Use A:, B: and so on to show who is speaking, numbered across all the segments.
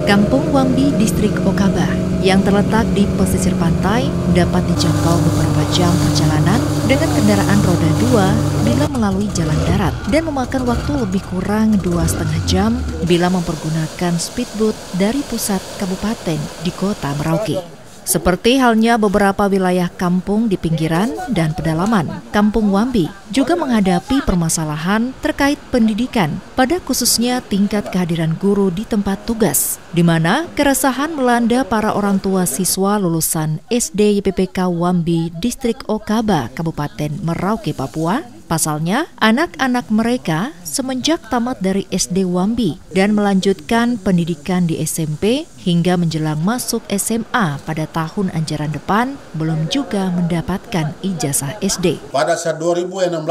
A: Kampung Wambi, Distrik Okaba, yang terletak di pesisir pantai, dapat dijangkau beberapa jam perjalanan dengan kendaraan roda 2 bila melalui jalan darat dan memakan waktu lebih kurang 2,5 jam bila mempergunakan speedboat dari pusat kabupaten di kota Merauke. Seperti halnya beberapa wilayah kampung di pinggiran dan pedalaman, Kampung Wambi juga menghadapi permasalahan terkait pendidikan, pada khususnya tingkat kehadiran guru di tempat tugas, di mana keresahan melanda para orang tua siswa lulusan SD YPPK Wambi Distrik Okaba, Kabupaten Merauke, Papua. Pasalnya, anak-anak mereka semenjak tamat dari SD Wambi dan melanjutkan pendidikan di SMP hingga menjelang masuk SMA pada tahun ajaran depan belum juga mendapatkan ijazah SD.
B: Pada saat 2016,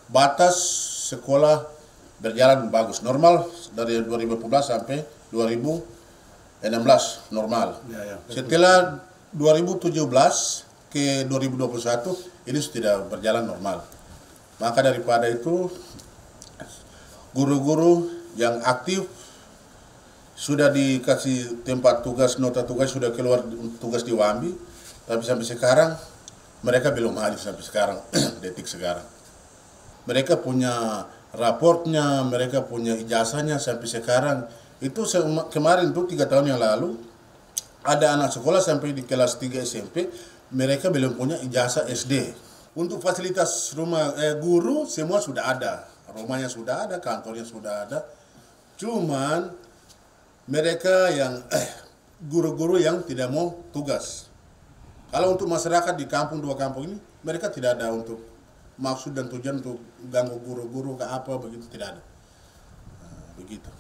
B: batas sekolah berjalan bagus, normal dari 2015 sampai 2016 normal. Setelah 2017 ke 2021 ini sudah berjalan normal. Maka daripada itu guru-guru yang aktif sudah dikasih tempat tugas, nota tugas sudah keluar tugas di Wambi, tapi sampai sekarang mereka belum hadir sampai sekarang, detik sekarang. Mereka punya raportnya, mereka punya ijazahnya sampai sekarang. Itu kemarin tuh 3 tahun yang lalu ada anak sekolah sampai di kelas 3 SMP, mereka belum punya ijazah SD. Untuk fasilitas rumah guru semua sudah ada, rumahnya sudah ada, kantornya sudah ada. Cuman mereka yang guru-guru yang tidak mau tugas. Kalau untuk masyarakat di kampung, 2 kampung ini, mereka tidak ada untuk maksud dan tujuan untuk ganggu guru-guru ke apa begitu, tidak ada. Begitu.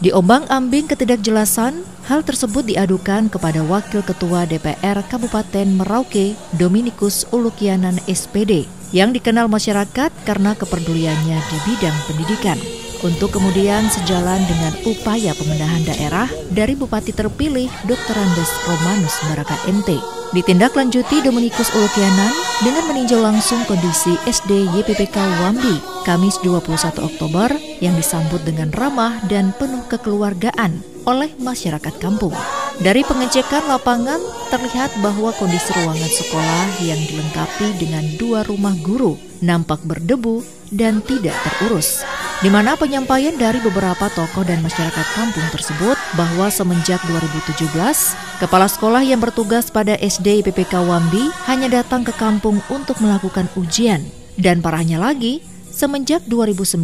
A: Diombang-ambing ketidakjelasan, hal tersebut diadukan kepada Wakil Ketua DPR Kabupaten Merauke, Dominikus Ulukianan SPD, yang dikenal masyarakat karena kepeduliannya di bidang pendidikan. Untuk kemudian sejalan dengan upaya pemenahan daerah dari Bupati terpilih Dr. Andes Romanus Baraka MT. Ditindaklanjuti Dominikus Ulukianan dengan meninjau langsung kondisi SD YPPK Wambi Kamis 21 Oktober yang disambut dengan ramah dan penuh kekeluargaan oleh masyarakat kampung. Dari pengecekan lapangan terlihat bahwa kondisi ruangan sekolah yang dilengkapi dengan 2 rumah guru nampak berdebu dan tidak terurus, di mana penyampaian dari beberapa tokoh dan masyarakat kampung tersebut bahwa semenjak 2017, kepala sekolah yang bertugas pada SD YPPK Wambi hanya datang ke kampung untuk melakukan ujian. Dan parahnya lagi, semenjak 2019,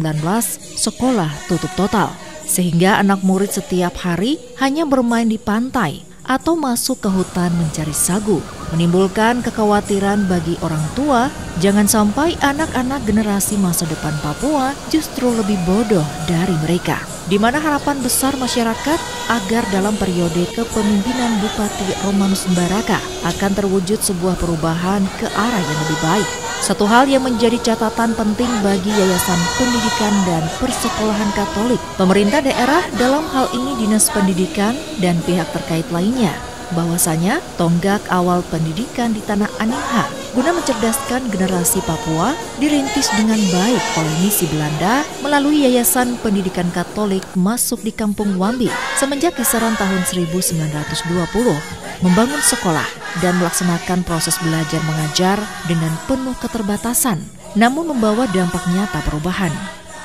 A: sekolah tutup total. Sehingga anak murid setiap hari hanya bermain di pantai atau masuk ke hutan mencari sagu, menimbulkan kekhawatiran bagi orang tua jangan sampai anak-anak generasi masa depan Papua justru lebih bodoh dari mereka. Di mana harapan besar masyarakat agar dalam periode kepemimpinan Bupati Romanus Baraka akan terwujud sebuah perubahan ke arah yang lebih baik. Satu hal yang menjadi catatan penting bagi Yayasan Pendidikan dan Persekolahan Katolik, pemerintah daerah dalam hal ini Dinas Pendidikan dan pihak terkait lainnya, bahwasanya tonggak awal pendidikan di tanah Aninha guna mencerdaskan generasi Papua dirintis dengan baik oleh misi Belanda melalui Yayasan Pendidikan Katolik masuk di Kampung Wambi semenjak kisaran tahun 1920, membangun sekolah dan melaksanakan proses belajar mengajar dengan penuh keterbatasan, namun membawa dampak nyata perubahan.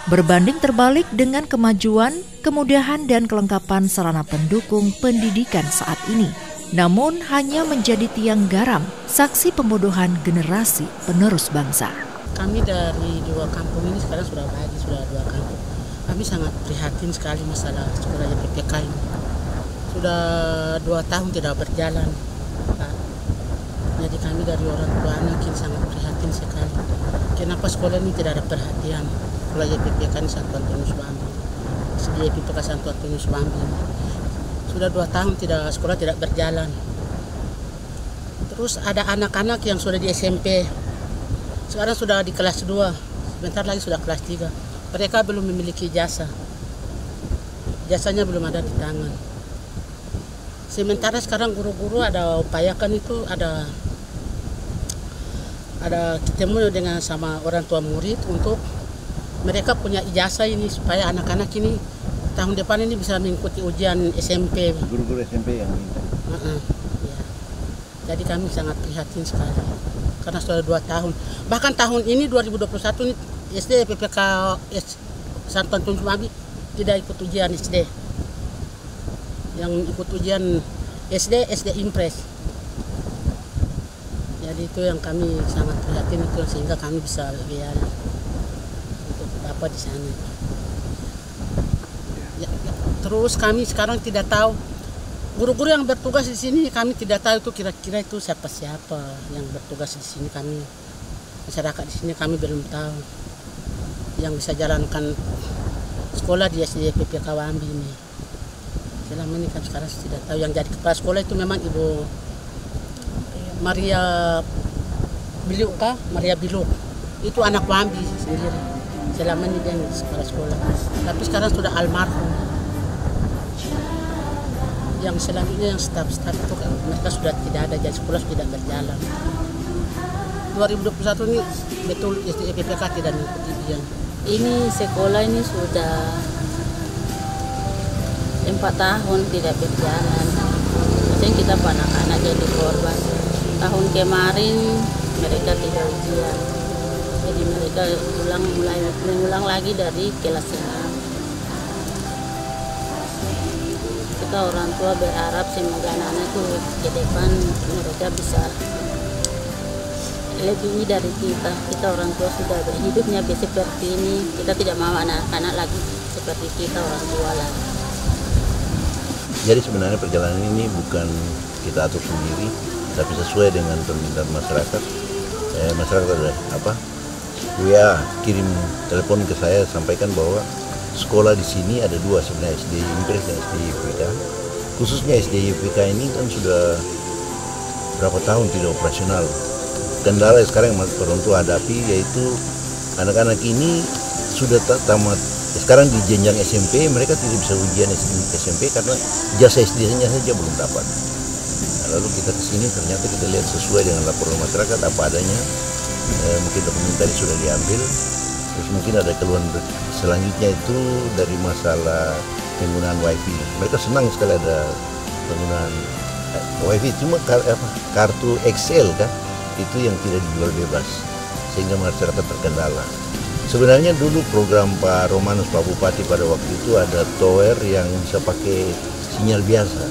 A: Berbanding terbalik dengan kemajuan, kemudahan dan kelengkapan sarana pendukung pendidikan saat ini, namun hanya menjadi tiang garam, saksi pembodohan generasi penerus bangsa.
C: Kami dari 2 kampung ini sekarang sudah bagi, sudah 2 kampung. Kami sangat prihatin sekali masalah sekolah YPPK ini. Sudah 2 tahun tidak berjalan, Pak. Jadi kami dari orang tua anak ini sangat prihatin sekali. Kenapa sekolah ini tidak ada perhatian? Sekolah YPPK ini Santo Antonius Wambi. YPPK Santo Antonius Wambi. Sudah 2 tahun sekolah tidak berjalan. Terus ada anak-anak yang sudah di SMP. Sekarang sudah di kelas 2. Sebentar lagi sudah kelas 3. Mereka belum memiliki ijazah. Ijazahnya belum ada di tangan. Sementara sekarang guru-guru ada upayakan itu ada ketemu dengan sama orang tua murid untuk mereka punya ijazah ini supaya anak-anak ini tahun depan ini bisa mengikuti ujian SMP.
D: Guru-guru SMP yang minta.
C: Ya. Jadi kami sangat prihatin sekali karena sudah 2 tahun. Bahkan tahun ini 2021 ini SD PPK Santo Antonius Mambi tidak ikut ujian SD. Yang ikut ujian SD Impres. Jadi itu yang kami sangat prihatin itu, sehingga kami bisa biaya untuk dapat di sana. Terus kami sekarang tidak tahu guru-guru yang bertugas di sini, kami tidak tahu itu kira-kira itu siapa-siapa yang bertugas di sini. Kami masyarakat di sini kami belum tahu yang bisa jalankan sekolah di SD PPK Wambi ini. Selama ini kan sekarang tidak tahu. Yang jadi kepala sekolah itu memang Ibu Maria Biluk. Itu anak Wambi sendiri. Selama ini dia kepala sekolah. Tapi sekarang sudah almarhum. Yang selanjutnya yang staf-staf itu kan mereka sudah tidak ada, jadi sekolah sudah tidak berjalan. 2021 ini betul SD PPK tidak mengikuti ujian.
E: Ini sekolah ini sudah 4 tahun tidak berjalan. Maksudnya kita anak-anak jadi korban. Tahun kemarin mereka tidak ujian, jadi mereka mengulang lagi dari kelas 6. Kita orang tua berharap semoga anak-anak itu ke depan mereka bisa lebih dari kita. Kita orang tua sudah hidupnya seperti ini, kita tidak mau anak-anak lagi seperti kita orang tua lagi.
D: Jadi sebenarnya perjalanan ini bukan kita atur sendiri, tapi sesuai dengan permintaan masyarakat. Masyarakat ada kirim telepon ke saya, sampaikan bahwa sekolah di sini ada 2 sebenarnya, SD Impres dan SD YPK. Khususnya SD YPK ini kan sudah berapa tahun tidak operasional. Kendala sekarang yang orang tua hadapi yaitu anak-anak ini sudah tamat. Sekarang di jenjang SMP mereka tidak bisa ujian SMP karena jasa SD-nya saja belum dapat. Lalu kita kesini ternyata kita lihat sesuai dengan laporan masyarakat apa adanya. Mungkin dokumen tadi sudah diambil. Terus mungkin ada keluhan selanjutnya itu dari masalah penggunaan WiFi. Mereka senang sekali ada penggunaan WiFi, cuma kartu Excel kan itu yang tidak dijual bebas sehingga masyarakat terkendala. Sebenarnya dulu program Pak Romanus, Pak Bupati pada waktu itu ada tower yang bisa pakai sinyal biasa.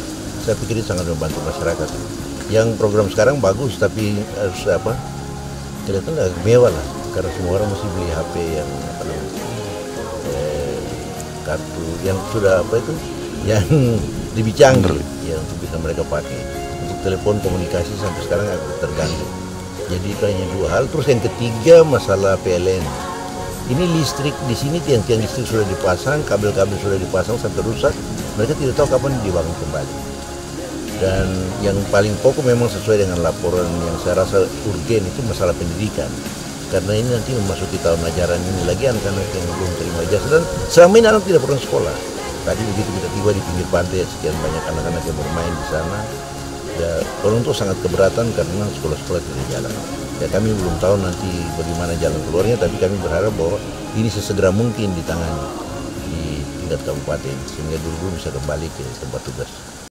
D: Saya pikir itu sangat membantu masyarakat. Yang program sekarang bagus tapi harus kelihatan agak mewah lah. Karena semua orang mesti beli HP yang kartu yang sudah yang lebih canggih ya untuk bisa mereka pakai. Untuk telepon komunikasi sampai sekarang agak terganggu. Jadi itu hanya 2 hal. Terus yang ketiga masalah PLN. Ini listrik di sini, tiang-tiang listrik sudah dipasang, kabel-kabel sudah dipasang sampai rusak. Mereka tidak tahu kapan dibangun kembali. Dan yang paling pokok memang sesuai dengan laporan yang saya rasa urgen itu masalah pendidikan. Karena ini nanti memasuki tahun ajaran ini lagi anak-anak yang belum terima ijazah, dan selama ini anak tidak pernah sekolah. Tadi begitu kita tiba di pinggir pantai, sekian banyak anak-anak yang bermain di sana. Ya, orang tua sangat keberatan karena sekolah-sekolah tidak jalan. Ya kami belum tahu nanti bagaimana jalan keluarnya, tapi kami berharap bahwa ini sesegera mungkin ditangani di tingkat kabupaten sehingga guru-guru bisa kembali ke tempat tugas.